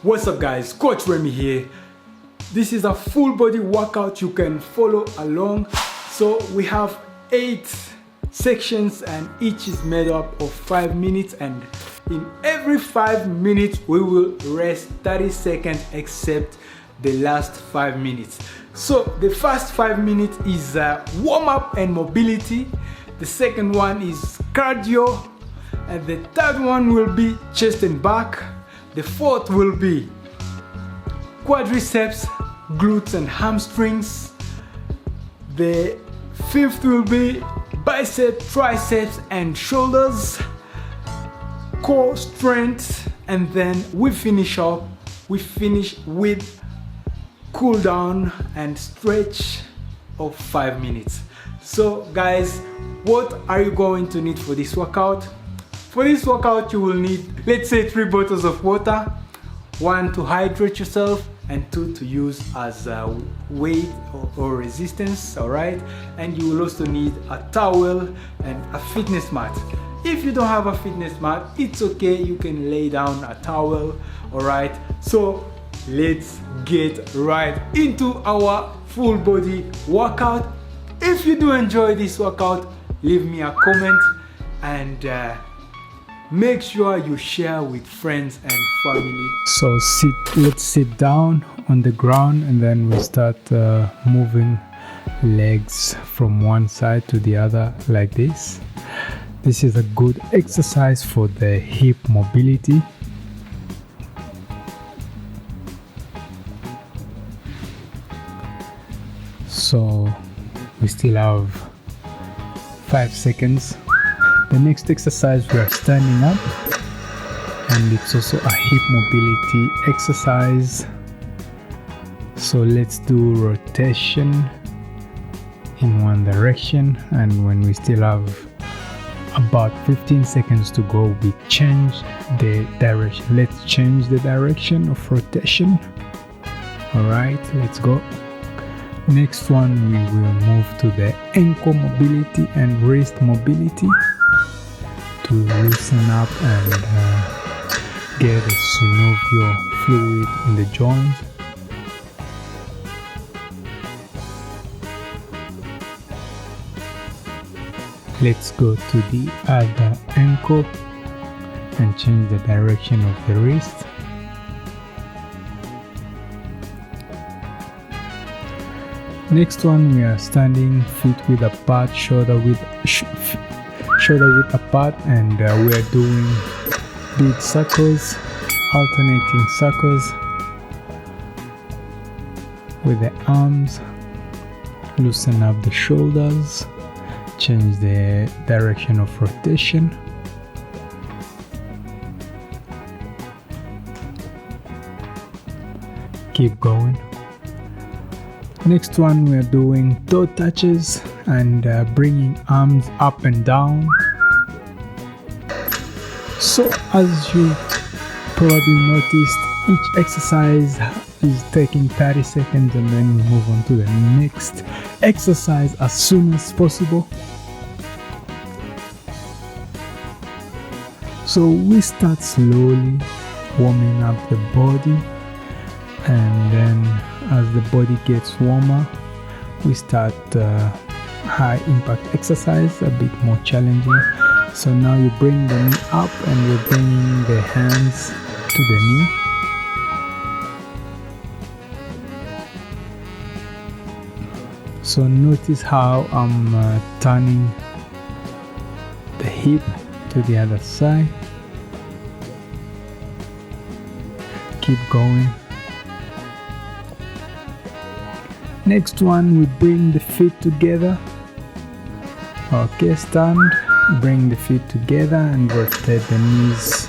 What's up guys, Coach Remy here. This is a full body workout you can follow along. So we have 8 sections and each is made up of 5 minutes, and in every 5 minutes we will rest 30 seconds except the last 5 minutes. So the first 5 minutes is warm up and mobility. The second one is cardio, and the third one will be chest and back. The fourth will be quadriceps, glutes and hamstrings. The fifth will be biceps, triceps and shoulders, core strength, and then we finish with cool down and stretch of 5 minutes. So guys, what are you going to need for this workout? For this workout you will need, let's say, 3 bottles of water, 1 to hydrate yourself and 2 to use as weight or resistance, all right? And you will also need a towel and a fitness mat. If you don't have a fitness mat, it's okay, you can lay down a towel, all right? So let's get right into our full body workout. If you do enjoy this workout, leave me a comment and make sure you share with friends and family. So let's sit down on the ground and then we start moving legs from one side to the other like this. This is a good exercise for the hip mobility. So we still have 5 seconds. The next exercise, we are standing up, and it's also a hip mobility exercise. So let's do rotation in one direction, and when we still have about 15 seconds to go, we change the direction. Let's change the direction of rotation. All right, let's go. Next one, we will move to the ankle mobility and wrist mobility to loosen up and get a synovial fluid in the joint. Let's go to the other ankle and change the direction of the wrist. Next one, we are standing, feet width apart, shoulder width apart, and we are doing bead circles, alternating circles with the arms. Loosen up the shoulders, change the direction of rotation. Keep going. Next one, we are doing toe touches and bringing arms up and down. So as you probably noticed, each exercise is taking 30 seconds, and then we move on to the next exercise as soon as possible. So we start slowly warming up the body, and then as the body gets warmer, we start high impact exercise, a bit more challenging. So now you bring the knee up and you're bringing the hands to the knee. So notice how I'm turning the hip to the other side. Keep going. Next one, we bring the feet together. Okay, stand, bring the feet together and rotate the knees.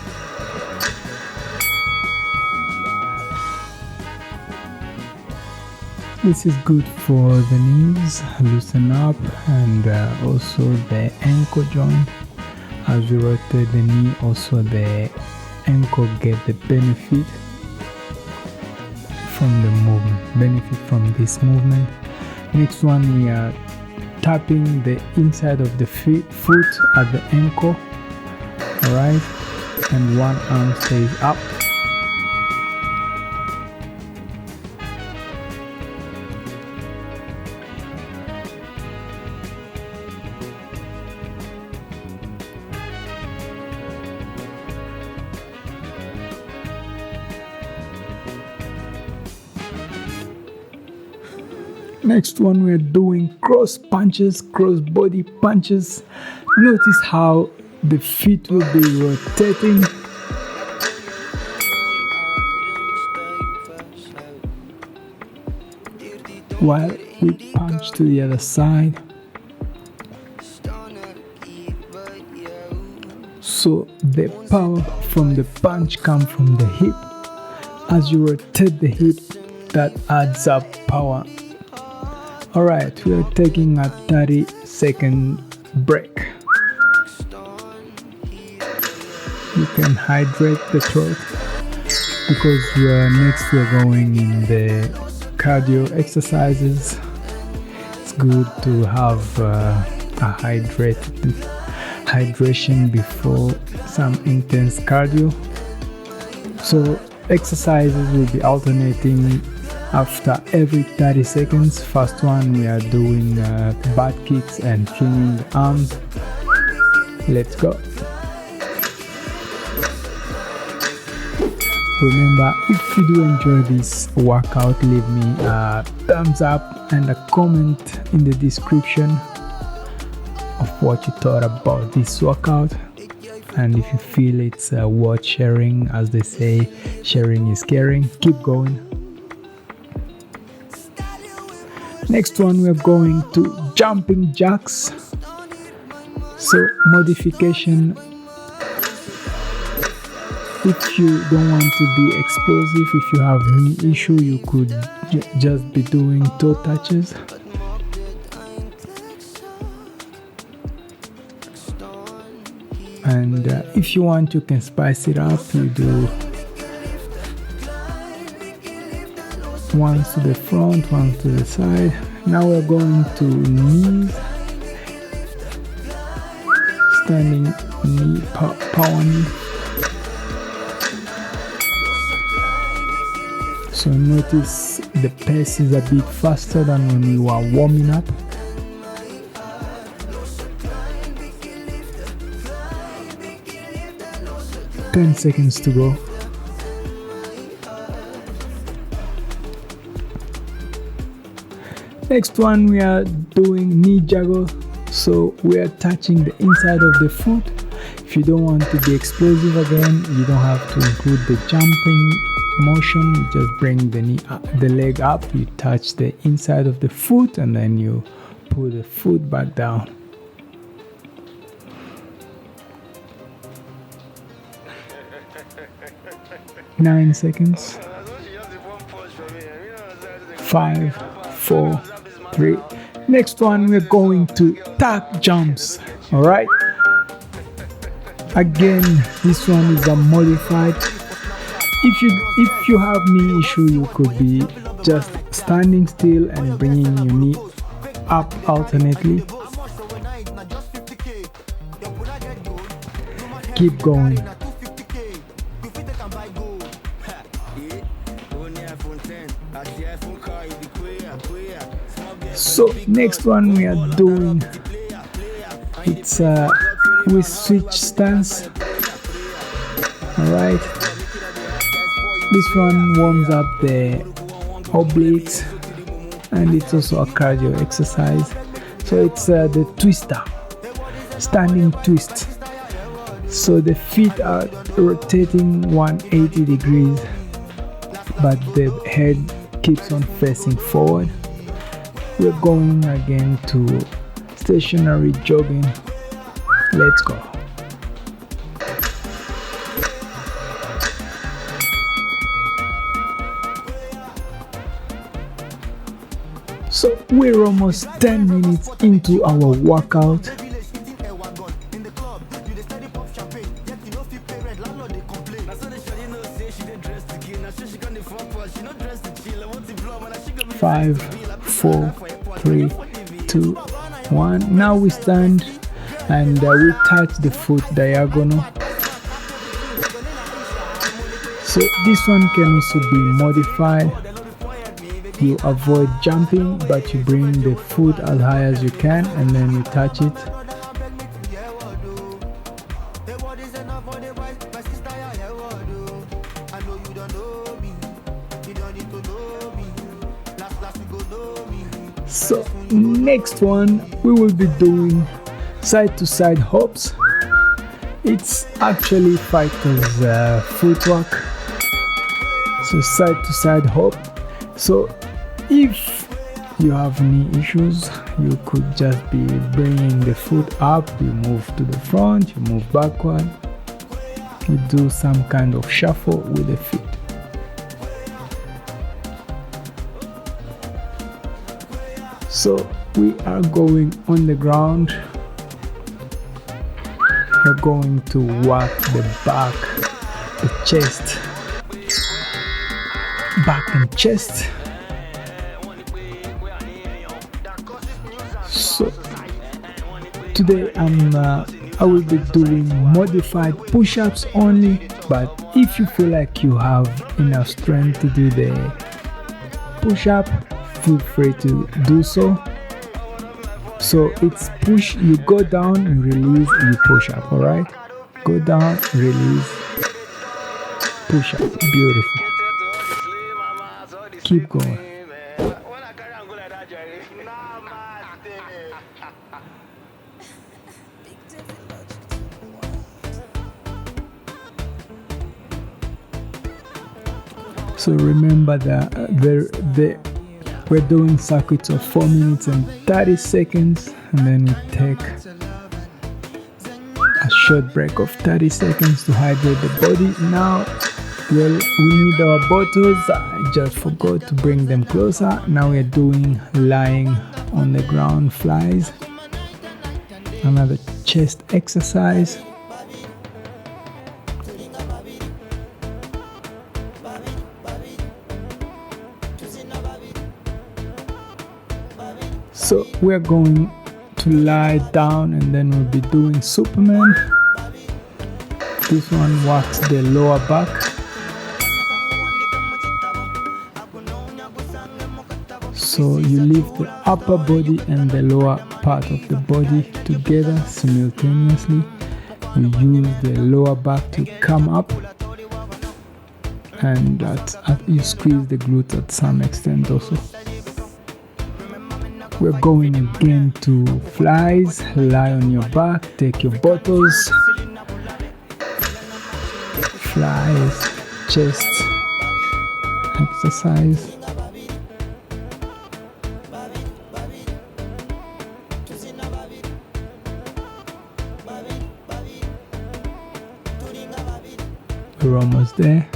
This is good for the knees, loosen up, and also the ankle joint. As we rotate the knee, also the ankle get the benefit from the movement, benefit from this movement. Next one, we are tapping the inside of the foot at the ankle, all right, and one arm stays up. Next one, we're doing cross punches, cross body punches. Notice how the feet will be rotating while we punch to the other side. So the power from the punch comes from the hip. As you rotate the hip, that adds up power. Alright, we are taking a 30-second break. You can hydrate the throat because next we're going in the cardio exercises. It's good to have a hydration before some intense cardio. So exercises will be alternating after every 30 seconds. First one, we are doing butt kicks and flinging the arms. Let's go. Remember, if you do enjoy this workout, leave me a thumbs up and a comment in the description of what you thought about this workout. And if you feel it's worth sharing, as they say, sharing is caring, keep going. Next one, we're going to jumping jacks. So modification. If you don't want to be explosive, if you have knee issue, you could just be doing toe touches. And if you want, you can spice it up. You do once to the front, once to the side. Now we're going to knees, standing knee, power knee. So notice the pace is a bit faster than when we were warming up. Ten seconds to go. Next one, we are doing knee juggle. So we are touching the inside of the foot. If you don't want to be explosive again, you don't have to include the jumping motion. You just bring the leg up, you touch the inside of the foot, and then you put the foot back down. Nine seconds. 5, 4, 3. Next one, we're going to tuck jumps. All right. Again, this one is a modified. If you have knee issue, you could be just standing still and bringing your knee up alternately. Keep going. So next one we are doing, it's with switch stance. All right. This one warms up the obliques and it's also a cardio exercise. So it's the twister, standing twist. So the feet are rotating 180 degrees, but the head keeps on facing forward. We're going again to stationary jogging. Let's go. So we're almost 10 minutes into our workout. Five, 4, 3, 2, 1. Now we stand and we touch the foot diagonal. So this one can also be modified. You avoid jumping, but you bring the foot as high as you can and then you touch it. So next one, we will be doing side to side hops. It's actually fighters footwork. So side to side hop. So if you have knee issues, you could just be bringing the foot up, you move to the front, you move backward, you do some kind of shuffle with the feet. So we are going on the ground. We're going to work the back, the chest, back and chest. So today I will be doing modified push-ups only, but if you feel like you have enough strength to do the push-up, feel free to do so. So it's push, you go down, you release, you push up, alright? Go down, release, push up. Beautiful. Keep going. So remember that we're doing circuits of 4 minutes and 30 seconds, and then we take a short break of 30 seconds to hydrate the body. Now, well, we need our bottles. I just forgot to bring them closer. Now we're doing lying on the ground flies. Another chest exercise. So we're going to lie down and then we'll be doing Superman. This one works the lower back. So you lift the upper body and the lower part of the body together simultaneously. You use the lower back to come up, and you squeeze the glutes at some extent also. We're going again to flies. Lie on your back, take your bottles, flies, chest exercise. We're almost there.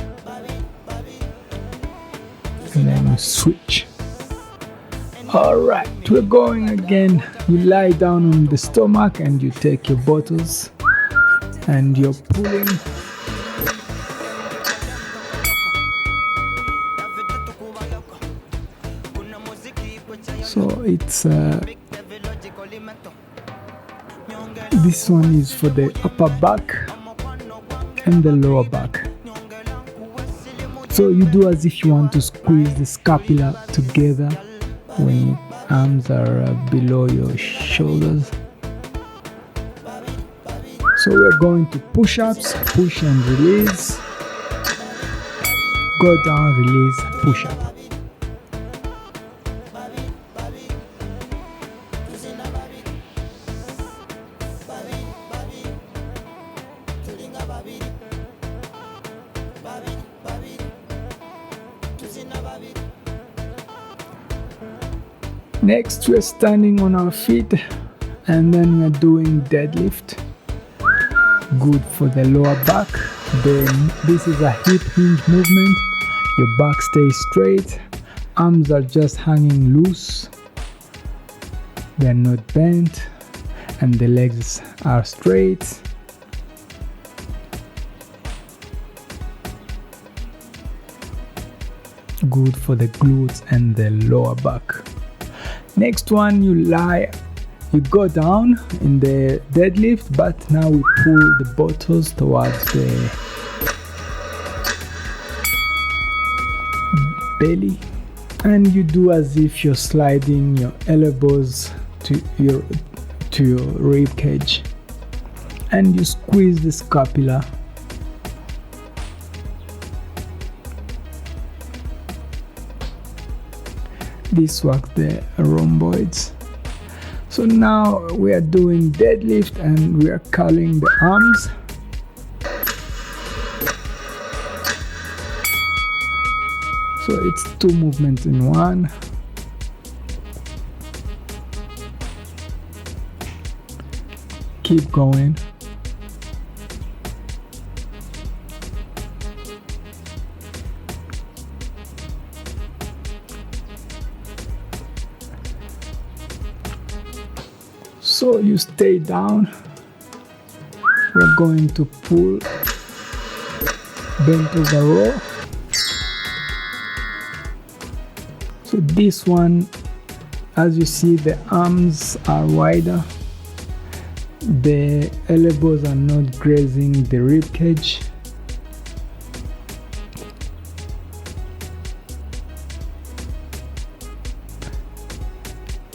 And then we switch. Alright, we're going again. You lie down on the stomach and you take your bottles and you're pulling. So it's this one is for the upper back and the lower back. So you do as if you want to squeeze the scapula together when your arms are below your shoulders. So we're going to push-ups, push and release, go down, release, push up. Next, we're standing on our feet and then we're doing deadlift. Good for the lower back. Then this is a hip hinge movement. Your back stays straight. Arms are just hanging loose. They're not bent. And the legs are straight. Good for the glutes and the lower back. Next one, you go down in the deadlift, but now we pull the bottles towards the belly, and you do as if you're sliding your elbows to your rib cage, and you squeeze the scapula. This works the rhomboids. So now we are doing deadlift and we are curling the arms. So it's 2 movements in one. Keep going. So you stay down. We're going to pull bent over row. So this one, as you see, the arms are wider. The elbows are not grazing the rib cage.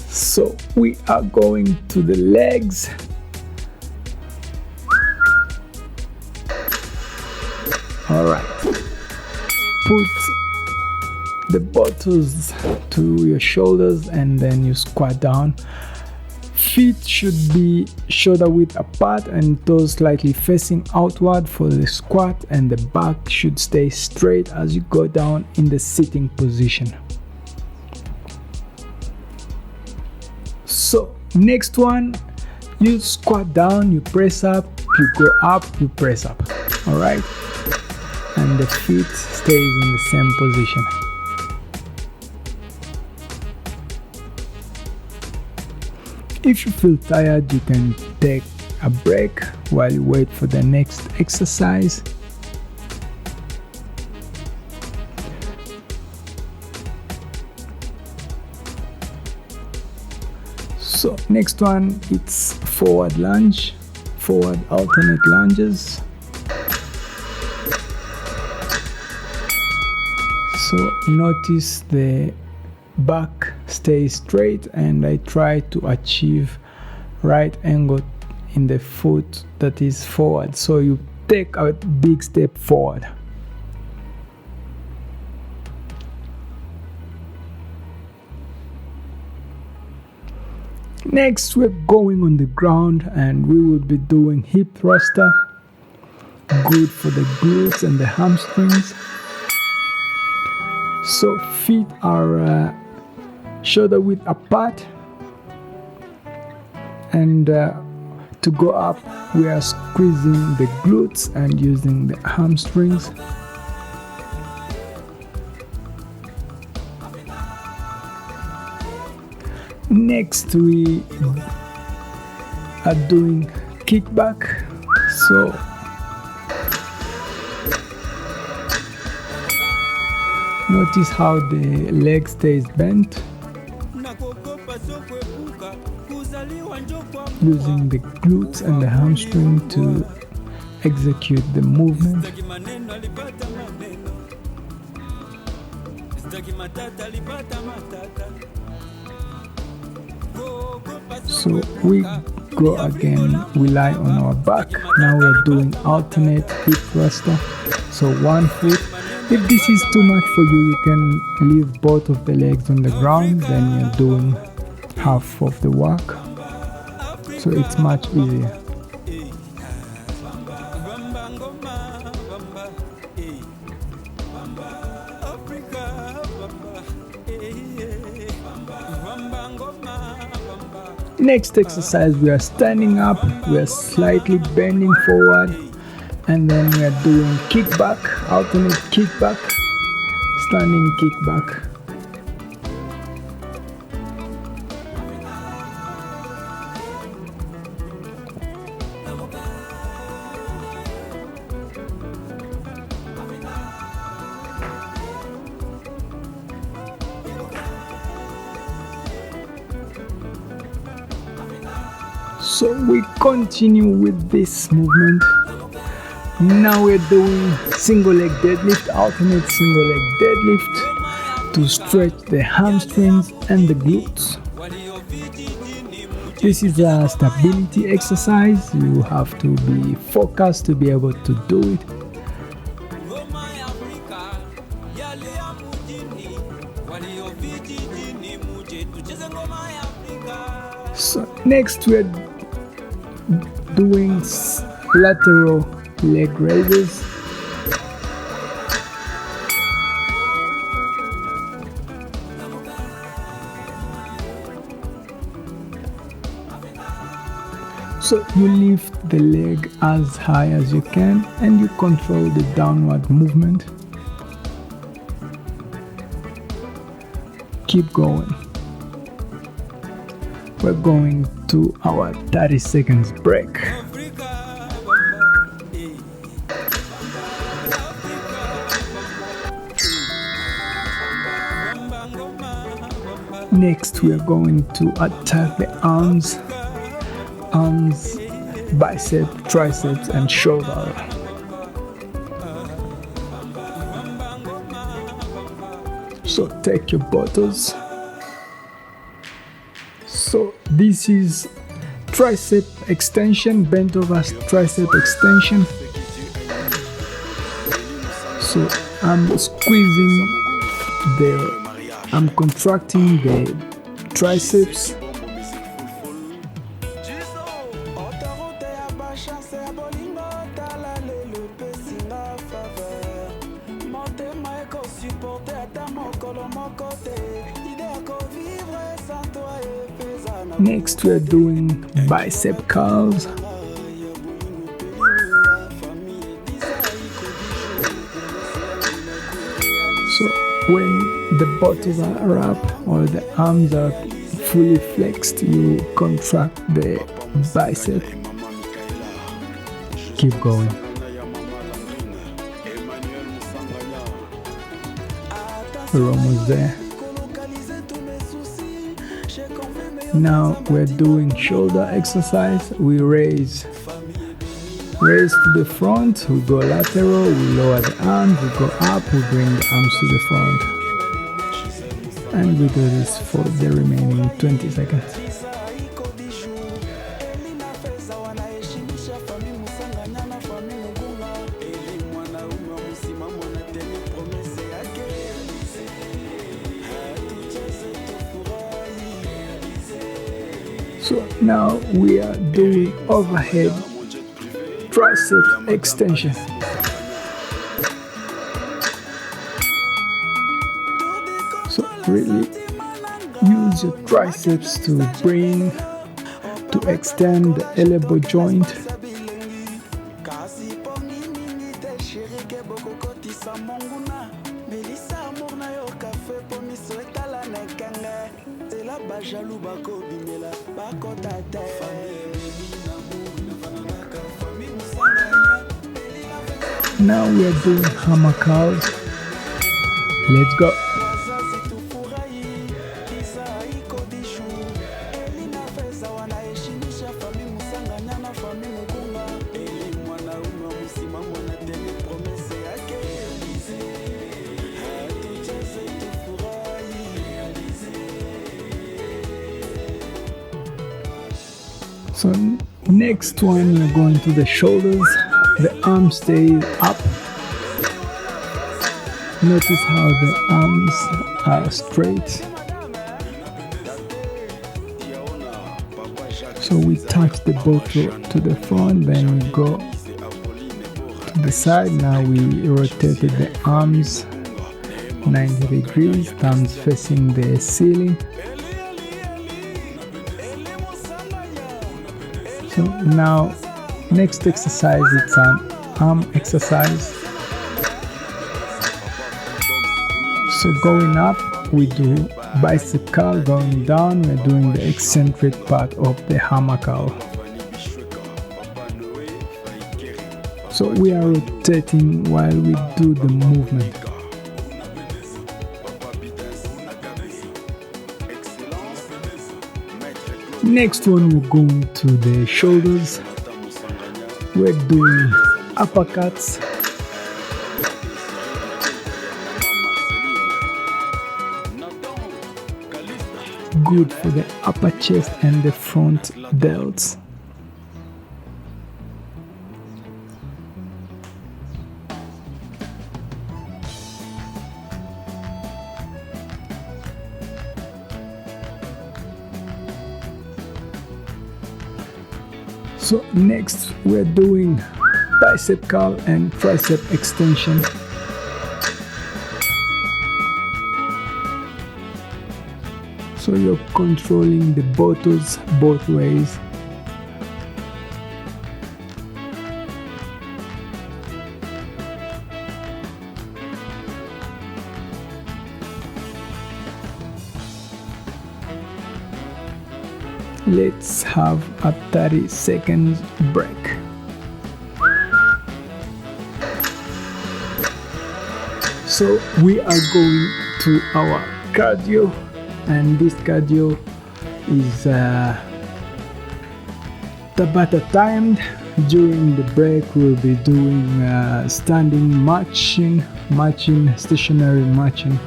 So we are going to the legs. All right. Put the buttocks to your shoulders and then you squat down. Feet should be shoulder width apart and toes slightly facing outward for the squat, and the back should stay straight as you go down in the sitting position. So next one, you squat down, you press up, you go up, you press up. All right, and the feet stays in the same position. If you feel tired, you can take a break while you wait for the next exercise. So next one, it's forward lunge, forward alternate lunges. So notice the back stays straight and I try to achieve right angle in the foot that is forward. So you take a big step forward. Next, we're going on the ground and we will be doing hip thruster. Good for the glutes and the hamstrings. So feet are shoulder width apart, and to go up we are squeezing the glutes and using the hamstrings. Next we are doing kickback. So notice how the leg stays bent, using the glutes and the hamstring to execute the movement. So we go again, we lie on our back. Now we're doing alternate hip thruster. So one foot. If this is too much for you, you can leave both of the legs on the ground, then you're doing half of the work. So it's much easier. Next exercise, we are standing up, we are slightly bending forward, and then we are doing kickback, alternate kickback, standing kickback. So we continue with this movement. Now we're doing single leg deadlift, alternate single leg deadlift to stretch the hamstrings and the glutes. This is a stability exercise. You have to be focused to be able to do it. So next we're doing lateral leg raises. So you lift the leg as high as you can and you control the downward movement. Keep going. We're going to our 30 seconds break. Next we are going to attack the arms, biceps, triceps and shoulder. So take your bottles. So this is tricep extension, bent over tricep extension. So I'm contracting the triceps. Next we're doing bicep curls. So when the buttocks are up or the arms are fully flexed, you contract the bicep. Keep going. We're almost there. Now we're doing shoulder exercise. We raise to the front, we go lateral, we lower the arms, we go up, we bring the arms to the front. And we do this for the remaining 20 seconds. So now we are doing overhead tricep extension. So really use your triceps to extend the elbow joint. Now we are doing hammer curls. Let's go. So next one, we're going to the shoulders. The arms stay up. Notice how the arms are straight. So we touch the bottle to the front, then we go to the side. Now we rotated the arms 90 degrees, thumbs facing the ceiling. So now next exercise, it's an arm exercise. So going up, we do bicep curl. Going down, we're doing the eccentric part of the hammer curl. So we are rotating while we do the movement. Next one, we're going to the shoulders. We're doing uppercuts. Good for the upper chest and the front delts. So next we're doing bicep curl and tricep extension. So you're controlling the buttocks both ways. Let's have a 30 seconds break. So we are going to our cardio, and this cardio is Tabata timed. During the break we'll be doing standing marching, stationary marching.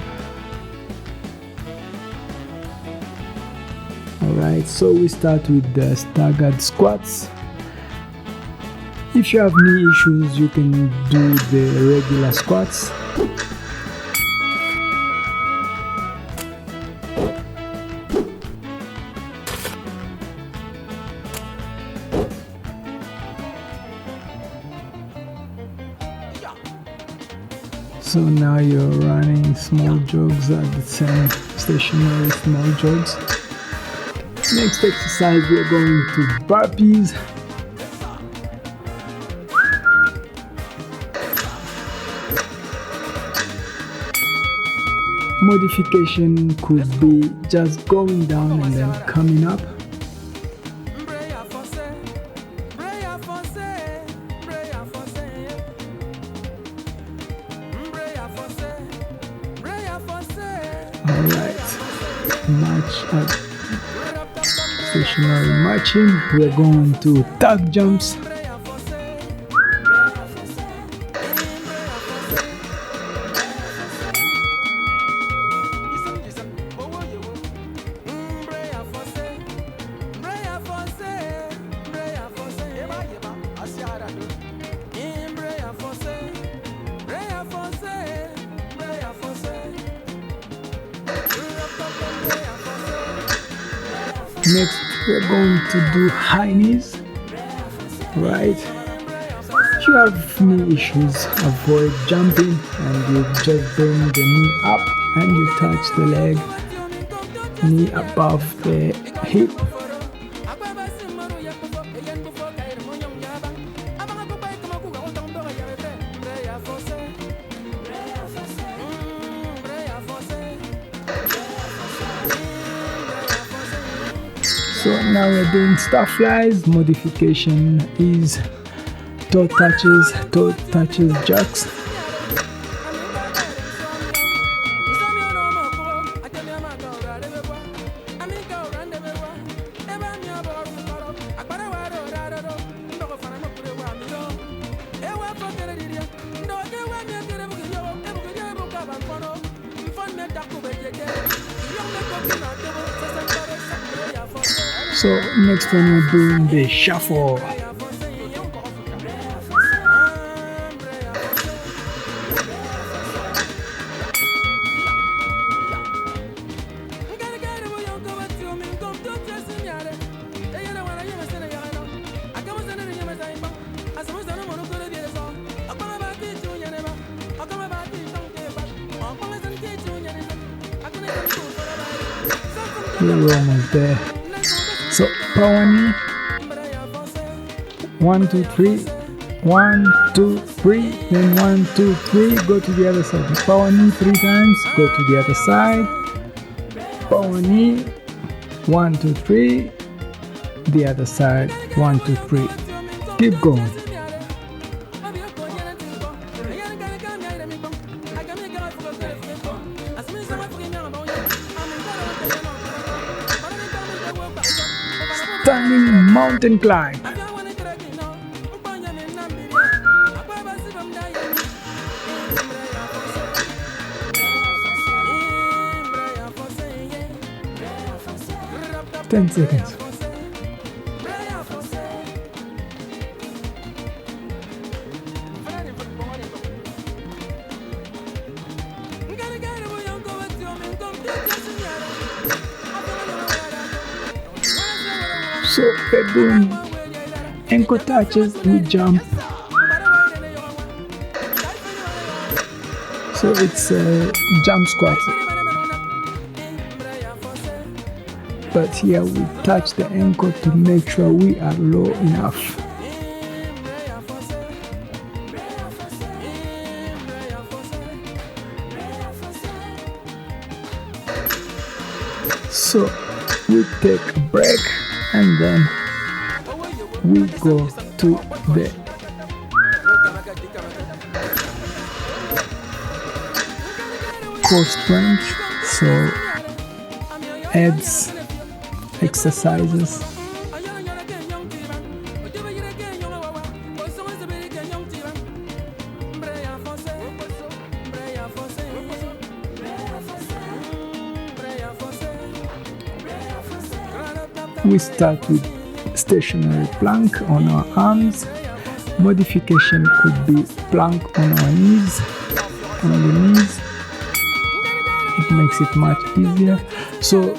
Alright, so we start with the staggered squats. If you have knee issues, you can do the regular squats. So now you're running small jogs at the same stationary small jogs. Next exercise, we're going to burpees. Modification could be just going down and then coming up. Alright, march at stationary marching. We're going to tag jumps. Next, we're going to do high knees. Right. If you have knee issues, avoid jumping and you just bring the knee up and you touch the leg, knee above the hip. So now we're doing star flies. Modification is toe touches jacks. So next one we're doing the shuffle. We're almost there. So power knee, 1, 2, 3, 1, 2, 3, then 1, 2, 3, go to the other side. Power knee 3 times, go to the other side. Power knee, 1, 2, 3, the other side, 1, 2, 3. Keep going. Standing mountain climb. Ten seconds. So we're doing ankle touches, we jump. So it's a jump squat. But here we touch the ankle to make sure we are low enough. So we take a break and then we go to the core strength, so abs exercises. We start with stationary plank on our arms. Modification could be plank on our knees, on the knees. It makes it much easier. So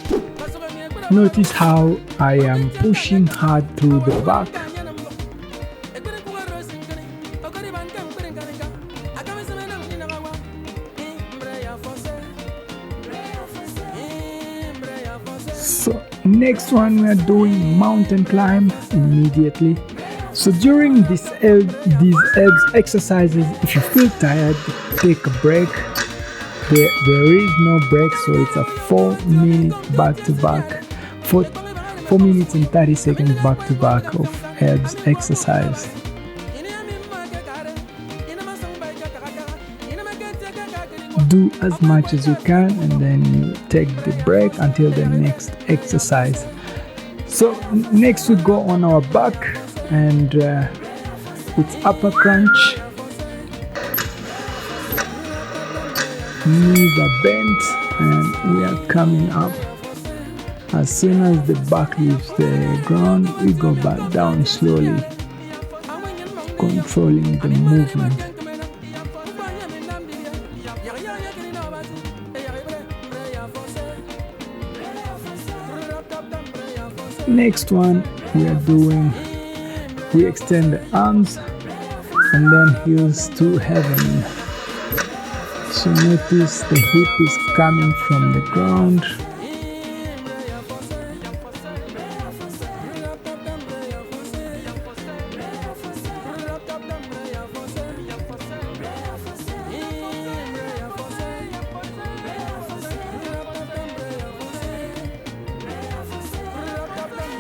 notice how I am pushing hard through the back. So next one, we are doing mountain climb immediately. So during these abs exercises, if you feel tired, take a break. There is no break, so it's a 4-minute back-to-back, 4 minutes and 30 seconds back-to-back of abs exercise. Do as much as you can and then you take the break until the next exercise. So next we go on our back and it's upper crunch. Knees are bent and we are coming up. As soon as the back leaves the ground, we go back down slowly, controlling the movement. Next one we extend the arms and then heels to heaven. So notice the hip is coming from the ground.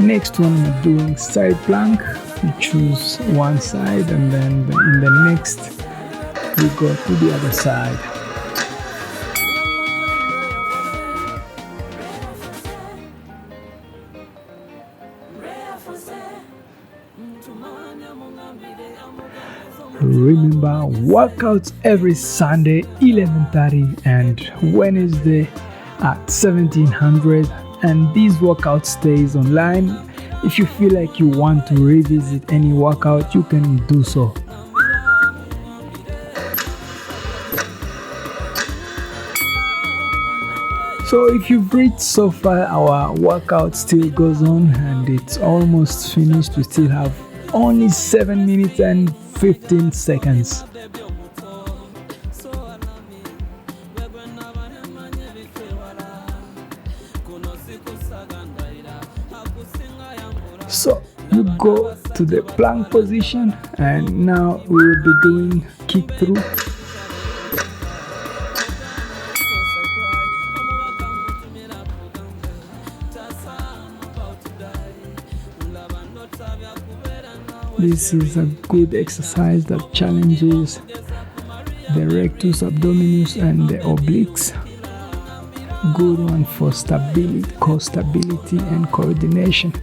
Next one we're doing side plank. We choose one side and then in the next we go to the other side. Remember, workouts every Sunday 11:30 and Wednesday at 1700, and these workouts stays online. If you feel like you want to revisit any workout, you can do so. So if you've reached so far, our workout still goes on and it's almost finished. We still have only 7 minutes and 15 seconds. So you go to the plank position and now we will be doing kick through. This is a good exercise that challenges the rectus abdominis and the obliques. Good one for stability, core stability and coordination.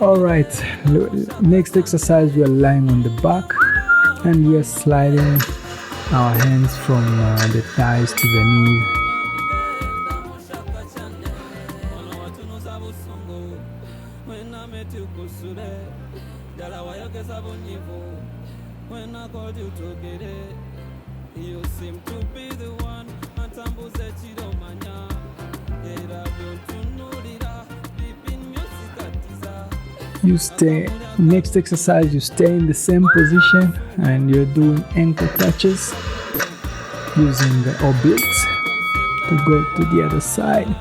Alright, next exercise, we are lying on the back and we are sliding our hands from the thighs to the knees. You stay, next exercise, you stay in the same position and you're doing ankle touches using the obliques to go to the other side.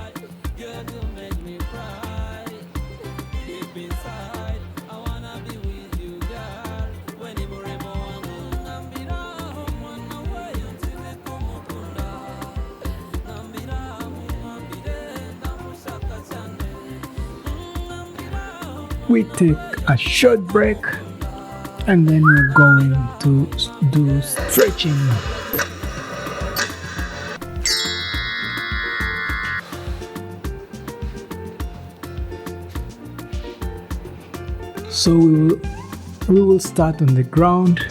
We take a short break and then we're going to do stretching. So we will start on the ground.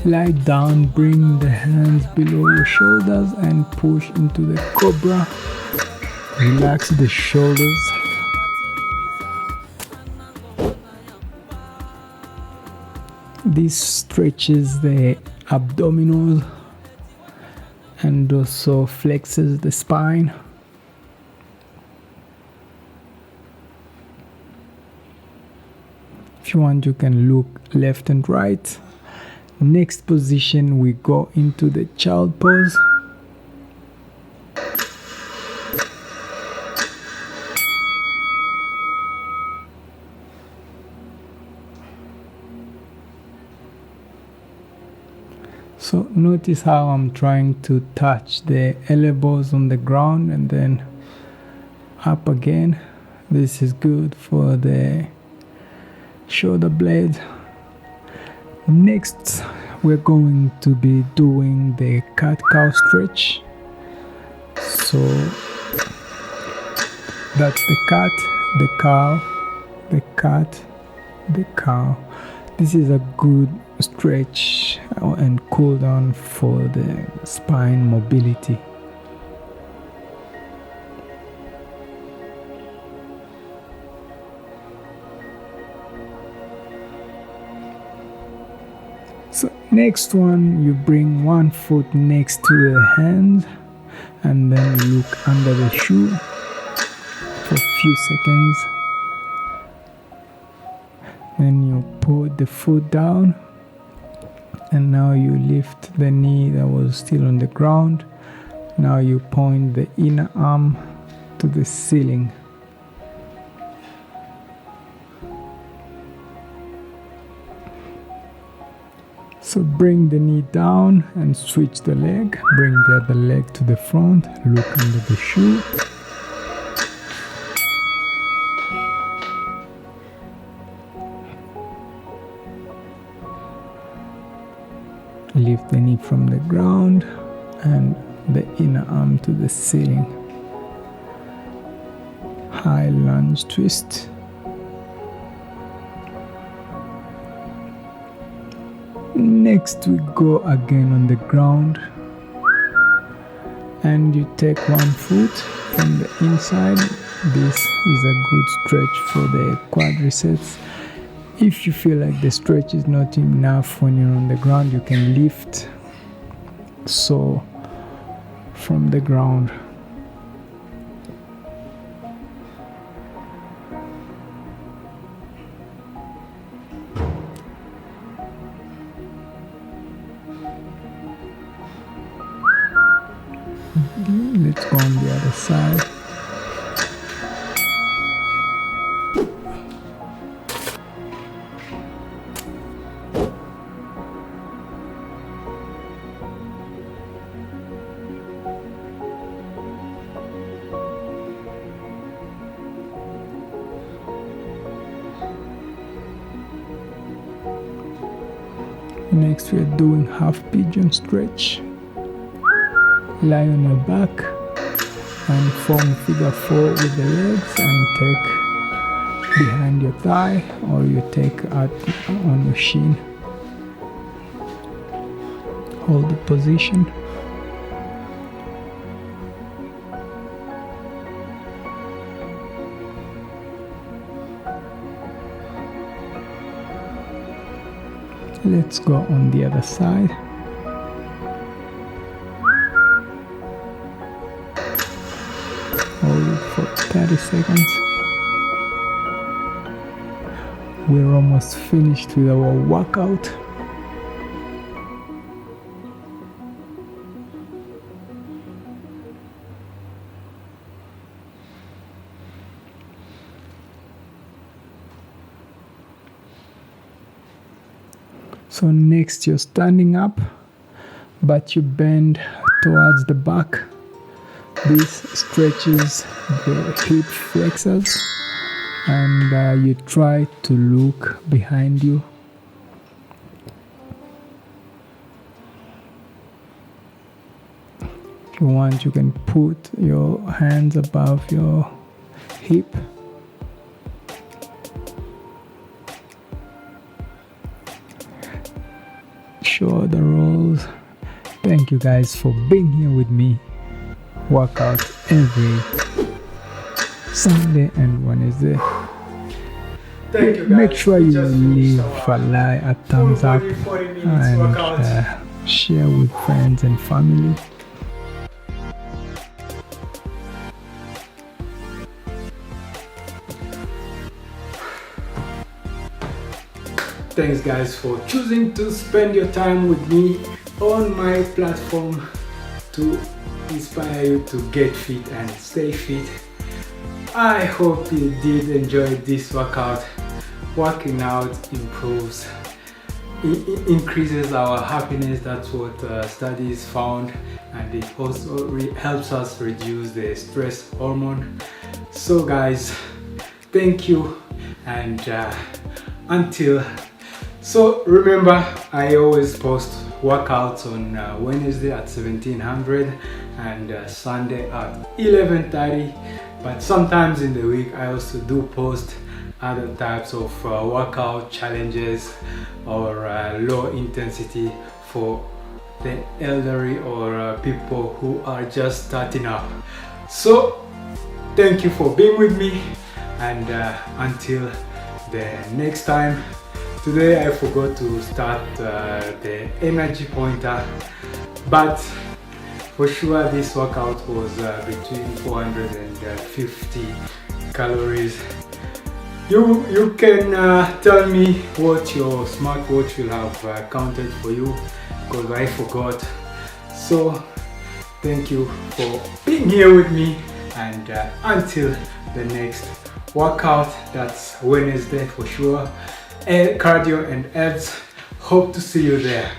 Lie down, bring the hands below your shoulders and push into the cobra. Relax the shoulders. This stretches the abdominals and also flexes the spine. If you want, you can look left and right. Next position, we go into the child pose. So notice how I'm trying to touch the elbows on the ground and then up again. This is good for the shoulder blade. Next, we're going to be doing the cat-cow stretch. So that's the cat, the cow, the cat, the cow. This is a good stretch and cool down for the spine mobility. So next one, you bring one foot next to the hand and then you look under the shoe for a few seconds. Then you put the foot down and now you lift the knee that was still on the ground. Now you point the inner arm to the ceiling. So bring the knee down and switch the leg. Bring the other leg to the front. Look under the shoe. Lift the knee from the ground and the inner arm to the ceiling. High lunge twist. Next we go again on the ground and you take one foot from the inside. This is a good stretch for the quadriceps. If you feel like the stretch is not enough when you're on the ground, you can lift so from the ground. Let's go on the other side. Next we are doing half pigeon stretch. Lie on your back and form figure 4 with the legs and take behind your thigh or you take out on your shin. Hold the position. Let's go on the other side. Hold it for 30 seconds. We're almost finished with our workout. So next you're standing up, but you bend towards the back. This stretches the hip flexors, and you try to look behind you. If you want, you can put your hands above your hip. Shoulder rolls. Thank you guys for being here with me. Workout every Sunday and Wednesday. Thank you guys. Make sure you leave a thumbs up and share with friends and family. Thanks guys for choosing to spend your time with me on my platform to inspire you to get fit and stay fit. I hope you did enjoy this workout. Working out improves, increases our happiness. That's what studies found, and it also helps us reduce the stress hormone. So guys, thank you, and so remember, I always post workouts on Wednesday at 1700 and Sunday at 11:30. But sometimes in the week I also do post other types of workout challenges or low intensity for the elderly or people who are just starting up. So thank you for being with me, and until the next time. Today I forgot to start the energy pointer, but for sure this workout was between 450 calories. You can tell me what your smartwatch will have counted for you, because I forgot. So thank you for being here with me, and until the next workout, that's Wednesday for sure. Cardio and abs. Hope to see you there.